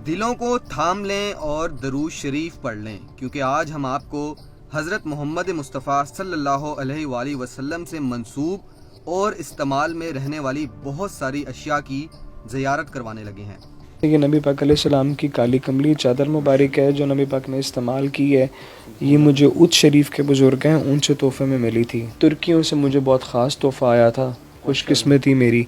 दिलों को थाम लें और दरूद शरीफ पढ़ लें, क्योंकि आज हम आपको हज़रत मोहम्मद मुस्तफ़ा सल्लल्लाहु अलैहि वसल्लम से मंसूब और इस्तेमाल में रहने वाली बहुत सारी अशिया की ज़ियारत करवाने लगे हैं। ये नबी पाक अलैहिस्सलाम की काली कमली चादर मुबारक है जो नबी पाक ने इस्तेमाल की है। ये मुझे उद शरीफ के बुज़ुर्ग हैं, उनसे तोहफ़े में मिली थी। तुर्कियों से मुझे बहुत ख़ास तोहफ़ा आया था। खुशकिस्मती मेरी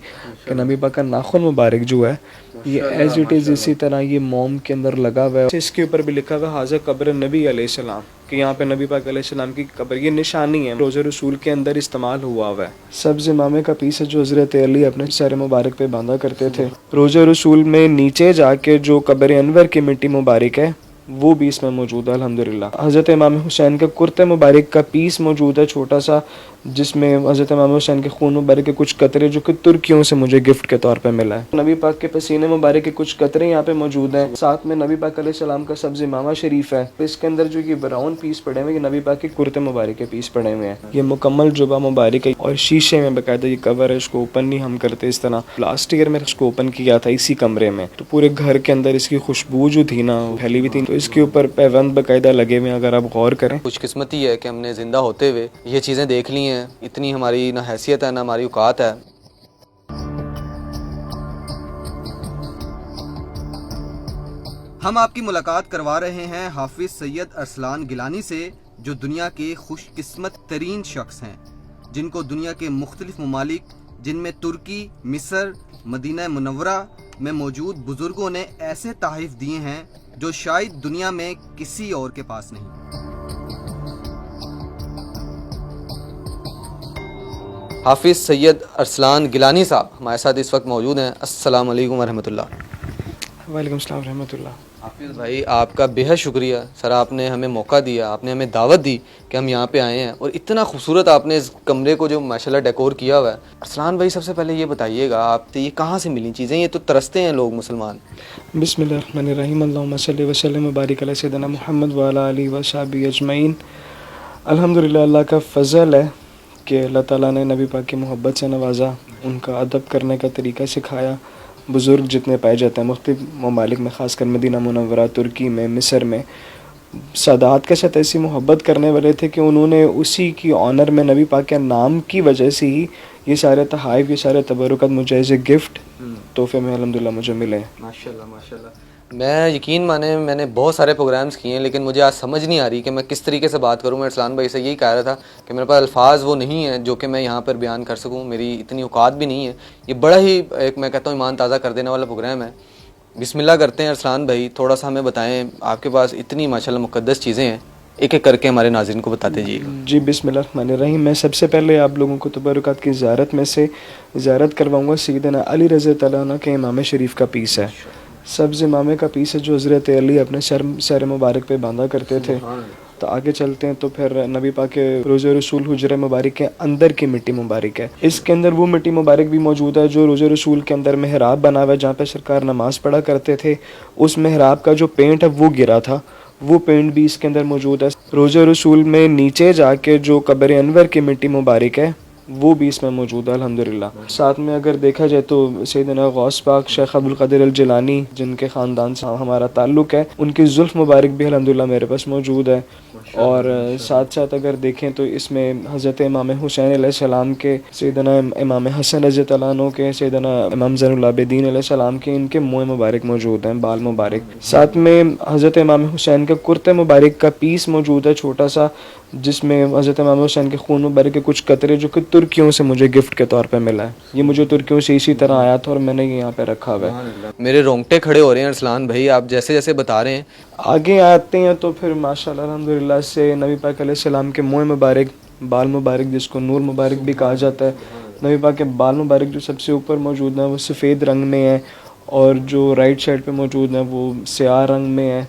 कि नबी पाक का नाखून मुबारक जो है ये एज़ इट इज़ इसी तरह ये मोम के अंदर लगा हुआ है। इसके ऊपर भी लिखा हुआ हाज़ा कब्र नबी अलैहिस्सलाम कि यहाँ पे नबी पाक अलैहिस्सलाम की कब्र, ये निशानी है, रोज़े रसूल के अंदर इस्तेमाल हुआ हुआ है। सब्ज़ इमामे का पीस है जो हज़रत अली अपने सर मुबारक पे बांधा करते थे। रोज़े रसूल में नीचे जाके जो कब्र अनवर की मिट्टी मुबारक है वो भी इसमें मौजूद है अल्हम्दुलिल्लाह। हज़रत इमाम हुसैन के कुर्ते मुबारक का पीस मौजूद है छोटा सा, जिसमें हज़रत इमाम हुसैन के खून मुबारक के कुछ कतरे जो कि तुर्कियों से मुझे गिफ्ट के तौर पे मिला है। नबी पाक के पसीने मुबारक के कुछ कतरे यहाँ पे मौजूद हैं। साथ में नबी पाक अलैहिस्सलाम का सब्ज़ इमामा शरीफ है। इसके अंदर जो ये ब्राउन पीस पड़े हुए हैं, ये नबी पाक के कुर्ते मुबारक के पीस पड़े हुए हैं। ये मुकम्मल जुबा मुबारक है और शीशे में बाकायदा ये कवर है। इसको ओपन नहीं हम करते इस तरह। लास्ट ईयर में इसको ओपन किया था इसी कमरे में, तो पूरे घर के अंदर इसकी खुशबू जो थी ना फैली हुई थी। तो इसके ऊपर पैबंद बाकायदा लगे हुए हैं, अगर आप गौर करें। खुशकिस्मती है कि हमने ज़िंदा होते हुए ये चीज़ें देख ली हैं। इतनी हमारी ना हैसियत है ना हमारी औकात है। हम आपकी मुलाकात करवा रहे हैं हाफिज़ सैयद अरसलान गिलानी से, जो दुनिया के खुशकिस्मत तरीन शख्स हैं, जिनको दुनिया के मुख्तलिफ ममालिक जिनमें तुर्की, मिस्र, मदीना मुनव्वरा में मौजूद बुजुर्गों ने ऐसे तहफ़ दिए हैं जो शायद दुनिया में किसी और के पास नहीं। हाफिज़ सैयद अरसलान गिलानी साहब हमारे साथ इस वक्त मौजूद हैं। अस्सलाम वालेकुम वरहमतुल्लाह। वालेकुम सलाम रहमतुल्लाह। हाफिज़ भाई आपका बेहद शुक्रिया सर, आपने हमें मौका दिया, आपने हमें दावत दी कि हम यहाँ पे आए हैं और इतना खूबसूरत आपने इस कमरे को जो माशाल्लाह डेकोर किया हुआ है। अरसलान भाई सबसे पहले ये बताइएगा, आप ये कहाँ से मिली चीज़ें? ये तो तरसते हैं लोग मुसलमान। बिस्मिल्लाहिर्रहमानिर्रहीम, अल्लाहुम्मा सल्लि व सल्लिम व बारिक अला सय्यिदिना मुहम्मद व अला आलिहि व सहबिहि अजमईन। अल्हम्दुलिल्लाह, अल्लाह का फ़ज़ल है कि अल्लाह ताला ने नबी पाक की मोहब्बत से नवाजा, उनका अदब करने का तरीका सिखाया। बुज़ुर्ग जितने पाए जाते हैं मुख्तलिफ ममालिक में, ख़ासकर मदीना मुनव्वरा, तुर्की में, मिस्र में, सादात के साथ ऐसी मोहब्बत करने वाले थे कि उन्होंने उसी की ऑनर में नबी पाक के नाम की वजह से ही ये सारे तहाइफ, ये सारे तबरुकत मुझे एज ए गिफ्ट तोहफे में अल्हम्दुलिल्लाह मुझे मिले। माशाल्लाह माशाल्लाह। मैं यकीन माने मैंने बहुत सारे प्रोग्राम्स किए हैं, लेकिन मुझे आज समझ नहीं आ रही कि मैं किस तरीके से बात करूं। मैं अरसलान भाई से यही कह रहा था कि मेरे पास अल्फाज वो नहीं है जो कि मैं यहाँ पर बयान कर सकूं, मेरी इतनी औकात भी नहीं है। ये बड़ा ही एक मैं कहता हूँ ईमान ताज़ा कर देने वाला प्रोग्राम है। बिस्मिल्लाह करते हैं। अरसलान भाई थोड़ा सा हमें बताएं, आपके पास इतनी माशाल्लाह मुक़द्दस चीज़ें हैं, एक एक करके हमारे नाज़रीन को बताते जाइएगा। जी बिस्मिल्लाहिर्रहमानिर्रहीम। मैं सबसे पहले आप लोगों को तबरुकात की ज़ियारत में से ज़ियारत करवाऊँगा सैयदना अली रज़ी तआला अन्हु के इमाम शरीफ का पीस है। सब्ज़ इमामे का पीस है जो हज़रत अली अपने सर मुबारक पे बांधा करते थे। तो आगे चलते हैं तो फिर नबी पाक के रोज़े रसूल हुजरे मुबारक के अंदर की मिट्टी मुबारक है। इसके अंदर वो मिट्टी मुबारक भी मौजूद है जो रोज़े रसूल के अंदर मेहराब बना हुआ है, जहाँ पे सरकार नमाज़ पढ़ा करते थे। उस मेहराब का जो पेंट है वो गिरा था, वो पेंट भी इसके अंदर मौजूद है। रोज़े रसूल में नीचे जाके जो कब्र अनवर की मिट्टी मुबारक है वो भी इसमें मौजूद है अल्हम्दुलिल्लाह। साथ में अगर देखा जाए तो सैयदना गौस पाक शेख अब्दुल क़ादिर अल जिलानी, जिनके ख़ानदान से हमारा ताल्लुक़ है, उनकी ज़ुल्फ़ मुबारक भी अल्हम्दुलिल्लाह मेरे पास मौजूद है। और साथ साथ अगर देखें तो इसमें हज़रत इमाम हुसैन अलैहिस्सलाम के, सैयदना इमाम हसन रज़ी अल्लाह अन्हु के, सैयदना इमाम ज़ैनुल आबिदीन अलैहिस्सलाम के, इनके मुँह मुबारक मौजूद हैं, बाल मुबारक। साथ में हज़रत इमाम हुसैन के कुर्ते मुबारक का पीस मौजूद है छोटा सा, जिसमें हज़रत इमाम हुसैन के खून मुबारक के कुछ कतरे जो कि तुर्कियों से मुझे गिफ्ट के तौर पे मिला है। ये मुझे तुर्कियों से इसी तरह आया था और मैंने ये यहाँ पे रखा हुआ है। मेरे रोंगटे खड़े हो रहे हैं अरसलान भाई, आप जैसे जैसे बता रहे हैं। आगे आते हैं तो फिर माशाल्लाह अल्हम्दुलिल्लाह से नबी पाक अलैहिस्सलाम के मुँह मुबारक, बाल मुबारक, जिसको नूर मुबारक भी कहा जाता है, नबी पाक के बाल मुबारक जो सबसे ऊपर मौजूद है वो सफ़ेद रंग में है और जो राइट साइड पे मौजूद है वो स्याह रंग में है।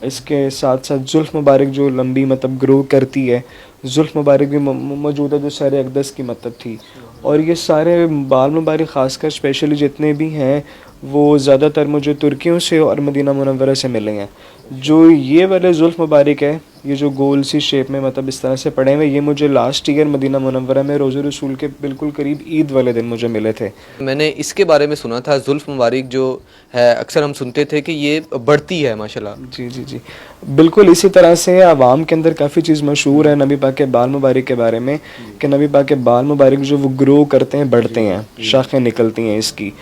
इसके साथ साथ जुल्फ़ मुबारक जो लंबी मतलब ग्रो करती है, जुल्फ़ मुबारक भी मौजूद है जो सारे अक़दस की मतलब थी। और ये सारे बाल मुबारक ख़ासकर स्पेशली जितने भी हैं वो ज़्यादातर मुझे तुर्कियों से और मदीना मुनव्वरा से मिले हैं। जो ये वाले जुल्फ़ मुबारक है, ये जो गोल सी शेप में मतलब इस तरह से पड़े हुए, ये मुझे लास्ट ईयर मदीना मुनव्वरा में रोज़े रसूल के बिल्कुल करीब ईद वाले दिन मुझे मिले थे। मैंने इसके बारे में सुना था, जुल्फ़ मुबारक जो है अक्सर हम सुनते थे कि ये बढ़ती है माशाल्लाह। जी जी जी, बिल्कुल इसी तरह से आवाम के अंदर काफ़ी चीज़ मशहूर है नबी पाक के बाल मुबारक के बारे में कि नबी पाक के बाल मुबारक जो वो ग्रो करते हैं, बढ़ते हैं, शाखें निकलती हैं इसकी।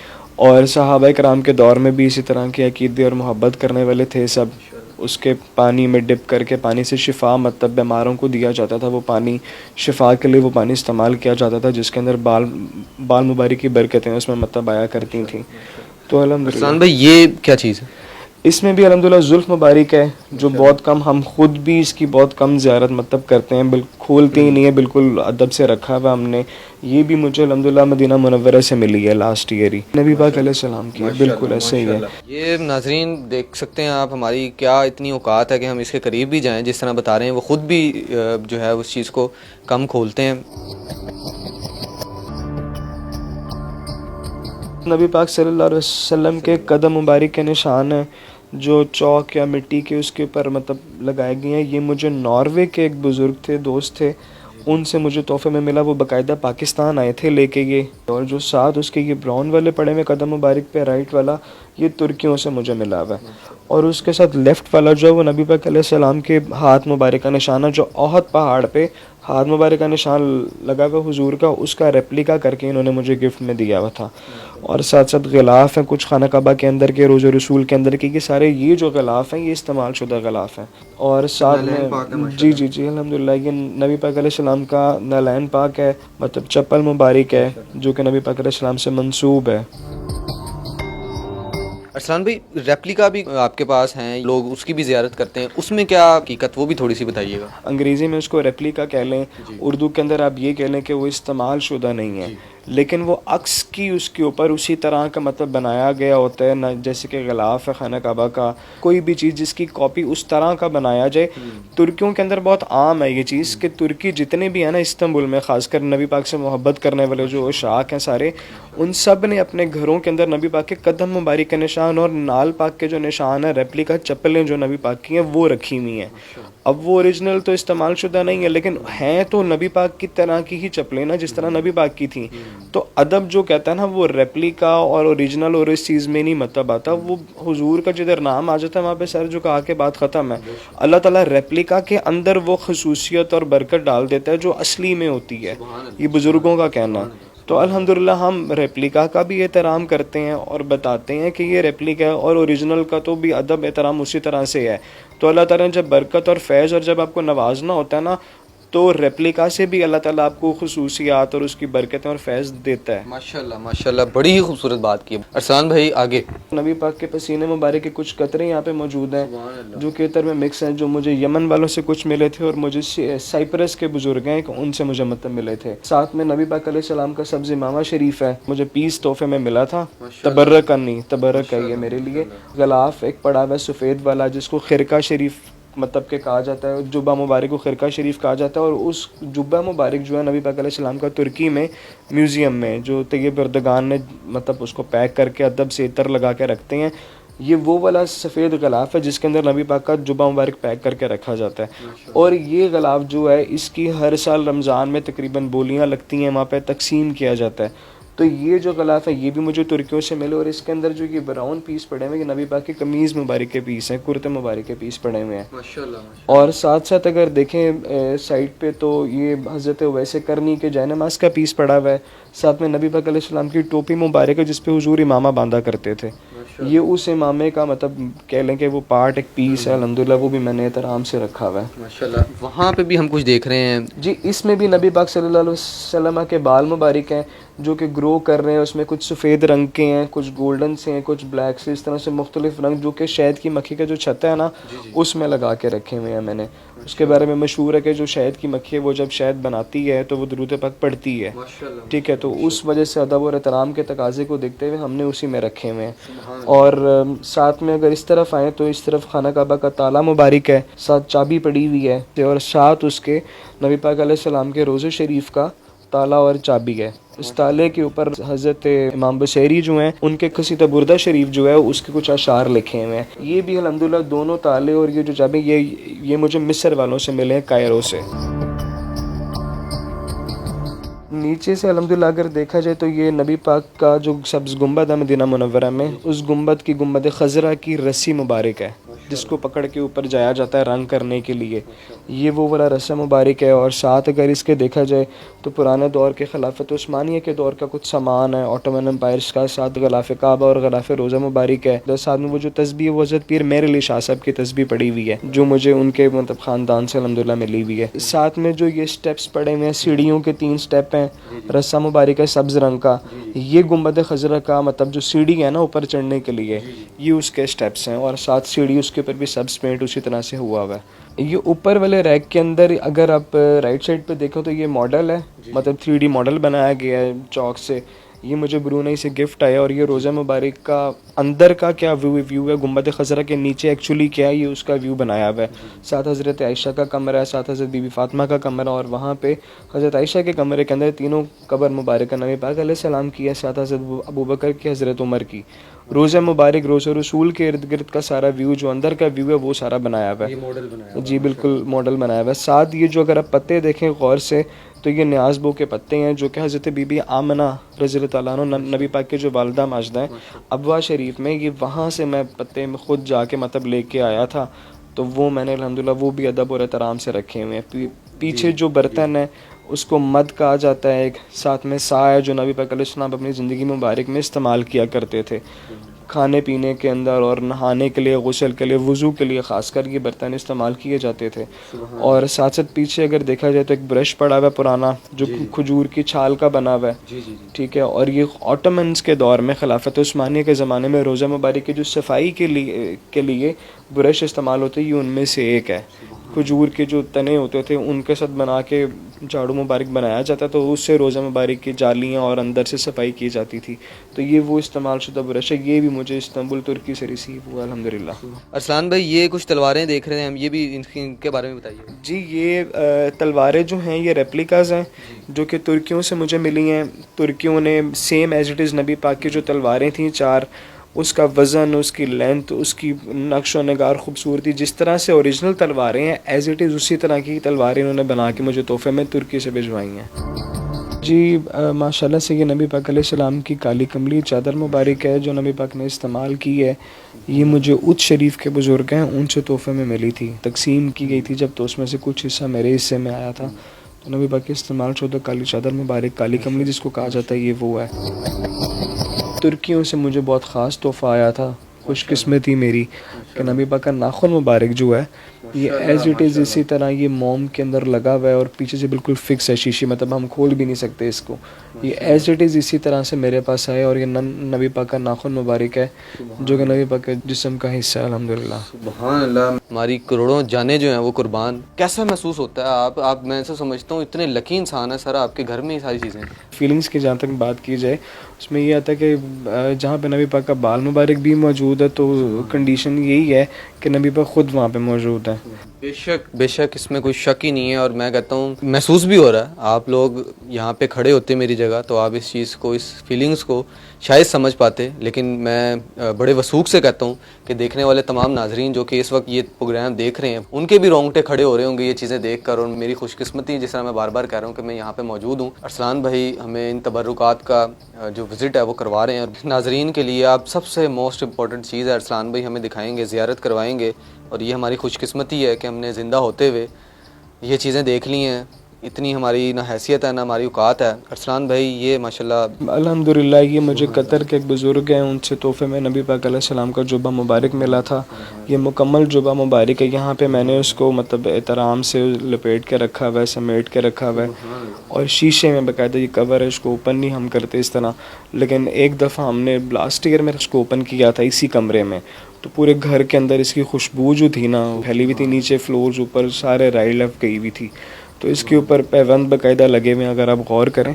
और सहाबा कराम के दौर में भी इसी तरह के अकीदे और मोहब्बत करने वाले थे सब। उसके पानी में डिप करके पानी से शिफा मतलब बीमारों को दिया जाता था, वो पानी शिफा के लिए वो पानी इस्तेमाल किया जाता था, जिसके अंदर बाल मुबारक की बरकतें उसमें मतलब आया करती थी। तो अल्हम्दुलिल्लाह अरसलान भाई ये क्या चीज़ है? इसमें भी अल्हम्दुलिल्लाह जुल्फ़ मुबारक है जो बहुत कम, हम खुद भी इसकी बहुत कम ज़ियारत मतलब करते हैं, बिल्कुल खोलते ही नहीं है, बिल्कुल अदब से रखा हुआ हमने। ये भी मुझे अल्हम्दुलिल्लाह मदीना मुनव्वरा से मिली है लास्ट ईयर ही, नबी पाक अलैहिस्सलाम की, बिल्कुल ऐसे ही है। ये नाजरीन देख सकते हैं आप, हमारी क्या इतनी औकात है कि हम इसके करीब भी जाएं। जिस तरह बता रहे हैं वो ख़ुद भी जो है उस चीज़ को कम खोलते हैं। नबी पाक सल्लल्लाहु अलैहि वसल्लम के कदम मुबारक के निशान हैं जो चौक या मिट्टी के उसके ऊपर मतलब लगाए गए हैं। ये मुझे नॉर्वे के एक बुज़ुर्ग थे, दोस्त थे, उनसे मुझे तोहफे में मिला। वो बाकायदा पाकिस्तान आए थे लेके ये। और जो साथ उसके ये ब्राउन वाले पड़े हुए कदम मुबारक पे राइट वाला, ये तुर्कियों से मुझे मिला हुआ है। और उसके साथ लेफ़्ट वाला जो है वो नबी पाक अलैहिस्सलाम के हाथ मुबारक का निशान है, जो ओहद पहाड़ पे हाथ मुबारक का निशान लगा हुआ हुजूर का, उसका रेप्लिका करके इन्होंने मुझे गिफ्ट में दिया हुआ था। और साथ साथ गिलाफ़ हैं कुछ खाना काबा के अंदर के, रोज़े रसूल के अंदर के, ये सारे ये जो गिलाफ़ हैं ये इस्तेमाल शुदा गिलाफ़ हैं। और साथ में जी जी जी अल्हम्दुलिल्लाह ये नबी पाक अलैहिस्सलाम का नालैन पाक है, मतलब चप्पल मुबारक है जो कि नबी पाक अलैहिस्सलाम से मंसूब है। अरसलान भाई रेप्लिका भी आपके पास हैं, लोग उसकी भी ज़ियारत करते हैं, उसमें क्या हकीकत वो भी थोड़ी सी बताइएगा। अंग्रेज़ी में उसको रेप्लिका कह लें, उर्दू के अंदर आप ये कह लें कि वो इस्तेमाल शुदा नहीं है, लेकिन वो अक्स की उसके ऊपर उसी तरह का मतलब बनाया गया होता है ना, जैसे कि गिलाफ है खाना काबा का, कोई भी चीज़ जिसकी कॉपी उस तरह का बनाया जाए। तुर्कियों के अंदर बहुत आम है ये चीज़ कि तुर्की जितने भी हैं ना इस्तांबुल में, ख़ासकर नबी पाक से मोहब्बत करने वाले जो शाख हैं सारे, उन सब ने अपने घरों के अंदर नबी पाक के कदम मुबारक के निशान और नाल पाक के जो निशान है, रेप्लिका चप्पलें जो नबी पाक की हैं वो रखी हुई हैं। अब वो ओरिजिनल तो इस्तेमाल शुदा नहीं है, लेकिन हैं तो नबी पाक की तरह की ही चप्पलें ना, जिस तरह नबी पाक की थी। तो अदब जो कहता है ना वो रेप्लिका और ओरिजिनल और इस चीज़ में नहीं मतलब आता। वो हुजूर का जिधर नाम आ जाता है वहाँ पे सर झुका के बात ख़त्म है। अल्लाह ताला रेप्लिका के अंदर वो खसूसियत और बरकत डाल देता है जो असली में होती है, ये बुज़ुर्गों का कहना है। तो अल्हम्दुलिल्लाह हम रेप्लिका का भी एहतराम करते हैं और बताते हैं कि ये रेप्लिका है, और ओरिजिनल का तो भी अदब एहतराम उसी तरह से है। तो अल्लाह ताला ने जब बरकत और फैज़ और जब आपको नवाजना होता है ना, तो रेप्लिका से भी अल्लाह ताला आपको खुसूसियात और उसकी बरकतें और फैज़ देता है। माशाल्लाह माशाल्लाह, बड़ी ही खूबसूरत बात की। अरसलान भाई आगे। नबी पाक के पसीने मुबारक के कुछ कतरे यहाँ पे मौजूद हैं जो केतर में मिक्स हैं, जो मुझे यमन वालों से कुछ मिले थे और मुझे साइप्रस के बुजुर्ग हैं उनसे मुझे मतलब मिले थे। साथ में नबी पाक अलैहिस्सलाम का सब्ज़ इमामा शरीफ है, मुझे पीस तोहफे में मिला था। तबर्रक नहीं, तबर्रक है ये मेरे लिए। गलाफ एक पड़ा हुआ सफ़ेद वाला जिसको खिरका शरीफ मतलब के कहा जाता है, जुब्बा मुबारक को खिरका शरीफ कहा जाता है। और उस जुब्बा मुबारक जो है नबी पाक अलैहिस्सलाम का तुर्की में म्यूज़ियम में जो तैयब एर्दोगान ने मतलब उसको पैक करके अदब से इतर लगा के रखते हैं। ये वो वाला सफ़ेद गलाफ है जिसके अंदर नबी पाक का जुब्बा मुबारक पैक करके रखा जाता है। और ये गलाफ जो है इसकी हर साल रमज़ान में तकरीबन बोलियाँ लगती हैं, वहाँ पे तकसीम किया जाता है। तो ये जो गलाफ है ये भी मुझे तुर्कियों से मिले। और इसके अंदर जो ये ब्राउन पीस पड़े हुए हैं ये नबी पाक की कमीज़ मुबारक के पीस हैं, कुर्ते मुबारक के पीस पड़े हुए हैं माशाल्लाह। और साथ साथ अगर देखें साइड पे तो ये हज़रत वैसे करनी के जैनमाज का पीस पड़ा हुआ है। साथ में नबी पाक अलैहिस्सलाम की टोपी मुबारक है जिस पे हुजूर इमामा बांधा करते थे। ये उस इमामे का मतलब कह लें कि वो पार्ट एक पीस है अल्हम्दुलिल्लाह, वो भी मैंने एहतराम से रखा हुआ है माशाल्लाह। वहाँ पे भी हम कुछ देख रहे हैं जी, इसमें भी नबी पाक सल्लल्लाहु अलैहि वसल्लम के बाल मुबारक हैं जो कि ग्रो कर रहे हैं। उसमें कुछ सफ़ेद रंग के हैं, कुछ गोल्डन से हैं, कुछ ब्लैक से, इस तरह से मुख्तलिफ रंग जो कि शहद की मक्खी का जो छत्ता है ना उसमें लगा के रखे हुए हैं मैंने। उसके बारे में मशहूर है कि जो शहद की मक्खी है वो जब शहद बनाती है तो वो दुरूद पाक पढ़ती है, ठीक है। तो उस वजह से अदब और एहतराम के तकाजे को देखते हुए हमने उसी में रखे हुए हैं। और साथ में अगर इस तरफ आएँ तो इस तरफ खाना काबा का ताला मुबारक है, साथ चाबी पड़ी हुई है और साथ उसके नबी पाक अलैहिस्सलाम के रोज़े शरीफ का ताला और चाबी है। इस ताले के ऊपर हज़रत इमाम बुशैरी जो हैं उनके कसीदा बुर्दा शरीफ जो है उसके कुछ अशार लिखे हुए हैं। ये भी अल्हम्दुलिल्लाह दोनों ताले और ये जो चाबी ये मुझे मिस्र वालों से मिले हैं, कायरो से। नीचे से अल्हम्दुलिल्लाह अगर देखा जाए तो ये नबी पाक का जो सब्ज़ गुंबद है मदीना मुनव्वरा में, उस गुंबद की गुंबद खज़रा की रस्सी मुबारक है जिसको पकड़ के ऊपर जाया जाता है रंग करने के लिए, ये वो वाला रस्सा मुबारक है। और साथ अगर इसके देखा जाए तो पुराने दौर के खिलाफत उस्मानिया के दौर का कुछ सामान है ऑटोमन एम्पायर्स का, साथ गलाफ़ काबा और गलाफ़ रोज़ा मुबारक है। तो साथ में वो जो तस्बीह वो हज़रत पीर मेर अली शाह साहब की तस्बीह पड़ी हुई है जो मुझे उनके मतलब ख़ानदान से अल्हम्दुलिल्लाह मिली हुई है। साथ में जो ये स्टेप्स पड़े हुए हैं, सीढ़ियों के 3 स्टेप हैं, रस्सा मुबारक है सब्ज़ रंग का, ये गुंबद खज़रा का मतलब जो सीढ़ी है ना ऊपर चढ़ने के लिए, ये उसके स्टेप्स हैं। और साथ सीढ़ी उसके ऊपर भी सब्ज़ पेंट उसी तरह से हुआ हुआ है। ये ऊपर वाले रैक के अंदर अगर आप राइट साइड पे देखो तो ये मॉडल है, मतलब 3D मॉडल बनाया गया है चौक से। ये मुझे ब्रूनई से गिफ्ट आया और ये रोज़ा मुबारक का अंदर का क्या व्यू है, गुंबद खज़रा के नीचे एक्चुअली क्या है ये उसका व्यू बनाया हुआ है। साथ हज़रत आयशा का कमरा है, साथ हज़रत बीबी फ़ातिमा का कमरा, और वहाँ पे हज़रत आयशा के कमरे के अंदर तीनों कब्र मुबारक नबी पाक अलैहिस्सलाम की है, साथ हज़रत अबू बकर की, हज़रत उमर की। रोज़ा मुबारक रोज़ा रसूल के इर्द गिर्द का सारा व्यू जो अंदर का व्यू है वो सारा बनाया हुआ है। जी बिल्कुल मॉडल बनाया हुआ है। साथ ये जो अगर आप पत्ते देखें गौर से तो ये न्याज़बो के पत्ते हैं जो कि हज़रत बीबी आमना रज़ी अल्लाह तआला अन्हा नबी पाक के जो वालिदा माजदा हैं अबवा शरीफ में, ये वहाँ से मैं पत्ते में ख़ुद जाके मतलब लेके आया था। तो वो मैंने अल्हम्दुलिल्लाह वो भी अदब और एहतराम से रखे हुए हैं। पीछे जो बर्तन है उसको मद कहा जाता है एक, साथ में सा है जो नबी पाक अलैहिस्सलाम अपनी ज़िंदगी मुबारक में इस्तेमाल किया करते थे खाने पीने के अंदर और नहाने के लिए, गुस्ल के लिए, वज़ू के लिए ख़ासकर ये बर्तन इस्तेमाल किए जाते थे। और साथ साथ पीछे अगर देखा जाए तो एक ब्रश पड़ा हुआ है पुराना जो खजूर की छाल का बना हुआ है, ठीक है। और ये ऑटोमन्स के दौर में खिलाफत उस्मानिया के ज़माने में रोज़ा मुबारक की जो सफाई के लिए ब्रश इस्तेमाल होते ये उनमें से एक है। खजूर के जो तने होते थे उनके साथ बना के झाड़ू मुबारक बनाया जाता तो उससे रोज़ा मुबारक की जालियाँ और अंदर से सफाई की जाती थी। तो ये वो इस्तेमाल शुदा ब्रश है, ये भी मुझे इस्तांबुल तुर्की से रिसीव हुआ अल्हम्दुलिल्लाह। अरसलान भाई ये कुछ तलवारें देख रहे हैं हम, ये भी इनके बारे में बताइए। जी ये तलवारें जो हैं ये रेप्लिकाज़ हैं जो कि तुर्कियों से मुझे मिली हैं। तुर्कियों ने सेम एज इट इज़ नबी पाक की जो तलवारें थीं 4, उसका वज़न, उसकी लेंथ, उसकी नक्श व नगार खूबसूरती, जिस तरह से ओरिजिनल तलवारें हैं एज इट इज़ उसी तरह की तलवारें इन्होंने बना के मुझे तोहफे में तुर्की से भिजवाई हैं। जी माशाल्लाह से ये नबी पाक अलैहिस्सलाम की काली कमली चादर मुबारक है जो नबी पाक ने इस्तेमाल की है। ये मुझे उच्च शरीफ के बुज़ुर्ग हैं उनसे तोहफे में मिली थी, तकसीम की गई थी जब, तो उसमें से कुछ हिस्सा मेरे हिस्से में आया था। तो नबी पाक के इस्तेमाल शुदा काली चादर मुबारक, काली कमली जिसको कहा जाता है, ये वो है। तुर्कियों से मुझे बहुत ख़ास तोहफ़ा आया था, खुशकिस्मती मेरी कि नबी पाक का नाखून मुबारक जो है ये एज इट इज़ इसी तरह ये मोम के अंदर लगा हुआ है और पीछे से बिल्कुल फिक्स है शीशी, मतलब हम खोल भी नहीं सकते इसको। ये एज इट इज़ इसी तरह से मेरे पास आए और ये नबी पाक का नाखून मुबारक है जो कि नबी पाक के जिस्म का हिस्सा है अल्हम्दुलिल्लाह। सुभान अल्लाह। हमारी करोड़ों जानें जो हैं वो कुर्बान। कैसा महसूस होता है? आप मैं ऐसा समझता हूँ इतने लकी इंसान है सर, आपके घर में ये सारी चीज़ें। फीलिंग्स की जहाँ तक बात की जाए उसमें ये आता है कि जहाँ पे नबी पाक का बाल मुबारक भी मौजूद है तो कंडीशन यही है कि नबी पाक खुद वहाँ पे मौजूद है। बेशक इसमें कोई शक ही नहीं है। और मैं कहता हूँ महसूस भी हो रहा है, आप लोग यहाँ पे खड़े होते मेरी जगह तो आप इस चीज़ को, इस फीलिंग्स को शायद समझ पाते, लेकिन मैं बड़े वसूख से कहता हूँ कि देखने वाले तमाम नाजरीन जो कि इस वक्त ये प्रोग्राम देख रहे हैं उनके भी रोंगटे खड़े हो रहे होंगे ये चीज़ें देख कर। और मेरी खुशकिस्मती जिस तरह मैं बार बार कह रहा हूँ कि मैं यहाँ पे मौजूद हूँ। अरसलान भाई हमें इन तबर्रुकात का जो विज़िट है वो करवा रहे हैं। और नाजरीन के लिए आप सबसे मोस्ट इम्पॉर्टेंट चीज़ है अरसलान भाई हमें दिखाएँगे, ज़ियारत करवाएँगे। और ये हमारी खुशकिस्मती है कि हमने ज़िंदा होते हुए ये चीज़ें देख ली हैं। इतनी हमारी ना हैसियत है ना हमारी औकात है। अरसलान भाई ये माशाल्लाह अल्हम्दुलिल्लाह ये मुझे कतर के एक बुज़ुर्ग हैं उनसे तोहफे में नबी पाक अलैहिस्सलाम का जुब्बा मुबारक मिला था। ये मुकम्मल जुब्बा मुबारक है, यहाँ पे मैंने उसको मतलब एहतराम से लपेट के रखा हुआ है, समेट के रखा हुआ है और शीशे में बाकायदा ये कवर है, इसको ओपन नहीं हम करते इस तरह। लेकिन एक दफ़ा हमने लास्ट ईयर में इसको ओपन किया था इसी कमरे में, तो पूरे घर के अंदर इसकी खुशबू जो थी ना फैली हुई थी, नीचे फ्लोर्स ऊपर सारे राइड लेफ्ट गई हुई थी। तो इसके ऊपर पैबंद बाकायदा लगे हुए हैं अगर आप गौर करें।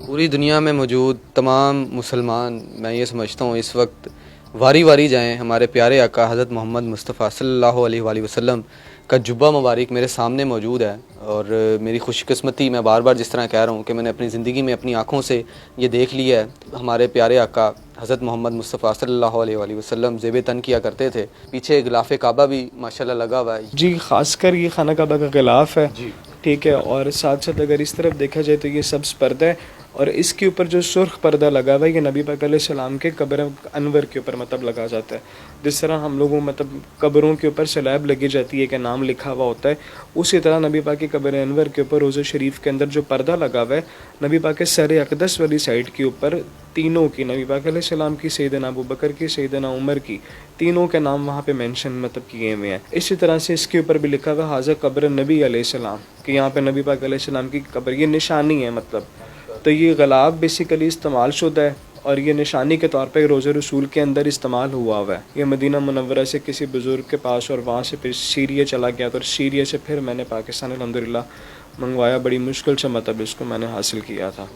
पूरी दुनिया में मौजूद तमाम मुसलमान मैं ये समझता हूँ इस वक्त वारी वारी जाएं हमारे प्यारे आका हज़रत मोहम्मद मुस्तफ़ा सल्लल्लाहु अलैहि वसल्लम का जुब्बा मुबारक मेरे सामने मौजूद है और मेरी खुशकिस्मती, मैं बार बार जिस तरह कह रहा हूँ कि मैंने अपनी ज़िंदगी में अपनी आँखों से ये देख लिया है। हमारे प्यारे आका हज़रत मोहम्मद मुस्तफ़ा सल्लल्लाहु अलैहि वसल्लम ज़ेब तन किया करते थे। पीछे गिलाफ़ काबा भी माशाल्लाह लगा हुआ है। जी, ख़ासकर ये खाना काबा का गिलाफ़ है, ठीक है। और साथ साथ अगर इस तरफ देखा जाए तो ये सब्ज़ पर्दा है और इसके ऊपर जो सुर्ख पर्दा लगा हुआ है ये नबी पाक अलैहिस्सलाम के कब्र अनवर के ऊपर मतलब लगा जाता है। जिस तरह हम लोगों मतलब कब्रों के ऊपर सलैब लगी जाती है कि नाम लिखा हुआ होता है, उसी तरह नबी पाक की कब्र अनवर के ऊपर रोज़ा शरीफ के अंदर जो पर्दा लगा हुआ है नबी पाक के सर अक़दस वाली साइड के ऊपर तीनों की, नबी पाक अलैहिस्सलाम की, सैयदना अबू बकर की, सैयदना उमर की, तीनों के नाम वहाँ पे मेंशन मतलब किए हुए हैं। इसी तरह से इसके ऊपर भी लिखा हुआ हाज़ा कब्र नबी अलैहिस्सलाम कि यहाँ पे नबी पाक अलैहिस्सलाम की कब्र, ये निशानी है मतलब। तो ये ग़िलाफ़ बेसिकली इस्तेमाल शुदा है और ये निशानी के तौर पे रोज़े रसूल के अंदर इस्तेमाल हुआ हुआ है। ये मदीना मुनव्वरा से किसी बुज़ुर्ग के पास और वहाँ से फिर सीरिया चला गया, तो सीरिया से फिर मैंने पाकिस्तान अल्हम्दुलिल्लाह मंगवाया। बड़ी मुश्किल से मतलब इसको मैंने हासिल किया था।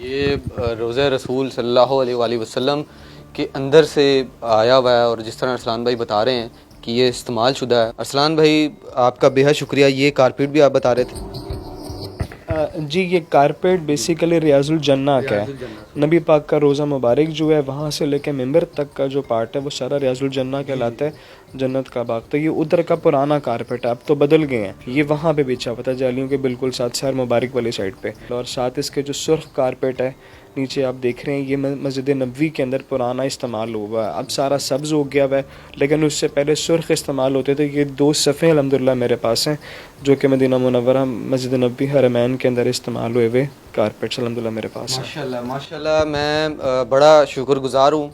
ये रोज़े रसूल सल्लल्लाहु अलैहि वसल्लम के अंदर से आया हुआ है और जिस तरह अरसलान भाई बता रहे हैं कि ये इस्तेमाल शुदा है। अरसलान भाई आपका बेहद शुक्रिया। ये कारपेट भी आप बता रहे थे। जी, ये कारपेट बेसिकली रियाजुल जन्ना का है। नबी पाक का रोज़ा मुबारक जो है वहाँ से लेकर मिंबर तक का जो पार्ट है वो सारा रियाजुल जन्ना कहलाता है, जन्नत का बाग। तो ये उधर का पुराना कारपेट है, अब तो बदल गए हैं। ये वहाँ पे बिछा हुआ था जालियों के बिल्कुल साथ सैर मुबारक वाली साइड पे। और साथ इसके जो सुर्ख कारपेट है नीचे आप देख रहे हैं, ये मस्जिद नबवी के अंदर पुराना इस्तेमाल हुआ है। अब सारा सब्ज़ हो गया हुआ है, लेकिन उससे पहले सुर्ख इस्तेमाल होते थे। ये 2 सफ़े अल्हम्दुलिल्लाह मेरे पास हैं जो कि मदीना मुनव्वरा मस्जिद नबवी हरमैन के अंदर इस्तेमाल हुए हुए कारपेट्स अल्हम्दुलिल्लाह मेरे पास हैं। माशाल्लाह माशाल्लाह। मैं बड़ा शुक्रगुज़ार हूँ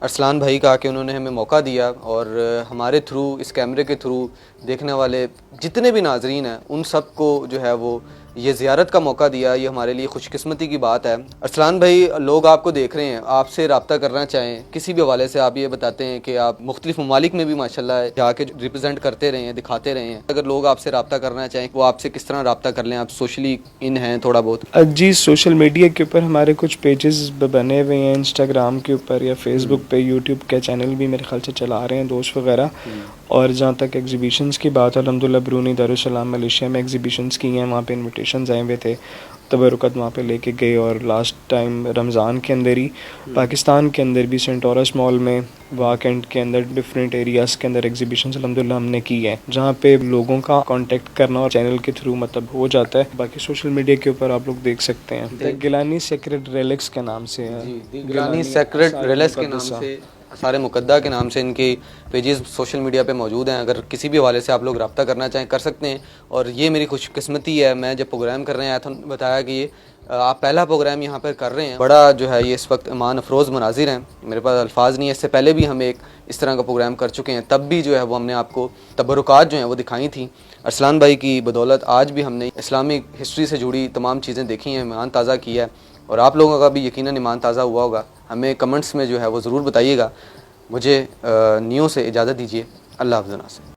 अरसलान भाई का कि उन्होंने हमें मौका दिया और हमारे थ्रू, इस कैमरे के थ्रू देखने वाले जितने भी नाजरीन हैं उन सब को जो है वो ये ज़ियारत का मौका दिया। ये हमारे लिए खुशकिस्मती की बात है। अरसलान भाई, लोग आपको देख रहे हैं, आपसे रब्ता करना चाहें किसी भी हवाले से, आप ये बताते हैं कि आप मुख्तलिफ ममालिक में भी माशाल्लाह जाके रिप्रेजेंट करते रहे हैं, दिखाते रहे हैं। अगर लोग आपसे रब्ता करना चाहें वो आपसे किस तरह रब्ता कर लें? आप सोशली इन हैं थोड़ा बहुत? जी, सोशल मीडिया के ऊपर हमारे कुछ पेजेस बने हुए हैं, इंस्टाग्राम के ऊपर या फेसबुक पे, यूट्यूब के चैनल भी मेरे ख्याल से चला रहे हैं दोस्त वगैरह। और जहाँ तक एग्जीबिशंस की बात है, अल्हम्दुलिल्लाह ब्रूनी, दारुस्सलाम, मलेशिया में एग्जीबिशंस की हैं। वहाँ पे इन्विटेशंस आए हुए थे, तबरुकत वहाँ पे लेके गए। और लास्ट टाइम रमज़ान के अंदर ही पाकिस्तान के अंदर भी सेंट टॉरस मॉल में, वाक एंड के अंदर डिफरेंट एरियाज़ के अंदर एग्जीबिशंस अल्हम्दुलिल्लाह हमने की है, जहाँ पे लोगों का कांटेक्ट करना और चैनल के थ्रू मतलब हो जाता है। बाकी सोशल मीडिया के ऊपर आप लोग देख सकते हैं, गिलानी सेक्रेड रिलिक्स के नाम से है। गिलानी सेक्रेड रिलिक्स के नाम से, सारे मुकद्दा के नाम से इनके पेजेस सोशल मीडिया पे मौजूद हैं। अगर किसी भी हवाले से आप लोग रब्ता करना चाहें कर सकते हैं। और ये मेरी खुशकिस्मती है, मैं जब प्रोग्राम करने आया था बताया कि ये आप पहला प्रोग्राम यहाँ पर कर रहे हैं। बड़ा जो है ये इस वक्त ईमान अफरोज़ मनाजिर हैं, मेरे पास अल्फाज नहीं है। इससे पहले भी हम एक इस तरह का प्रोग्राम कर चुके हैं, तब भी जो है वो हमने आपको तबरुकात जो हैं वो दिखाई थी। अरसलान भाई की बदौलत आज भी हमने इस्लामिक हिस्ट्री से जुड़ी तमाम चीज़ें देखी हैं, ईमान ताज़ा किया है। और आप लोगों का भी यकीनन ईमान ताज़ा हुआ होगा। हमें कमेंट्स में जो है वो ज़रूर बताइएगा। मुझे नियो से इजाज़त दीजिए। अल्लाह हाफ़िज़।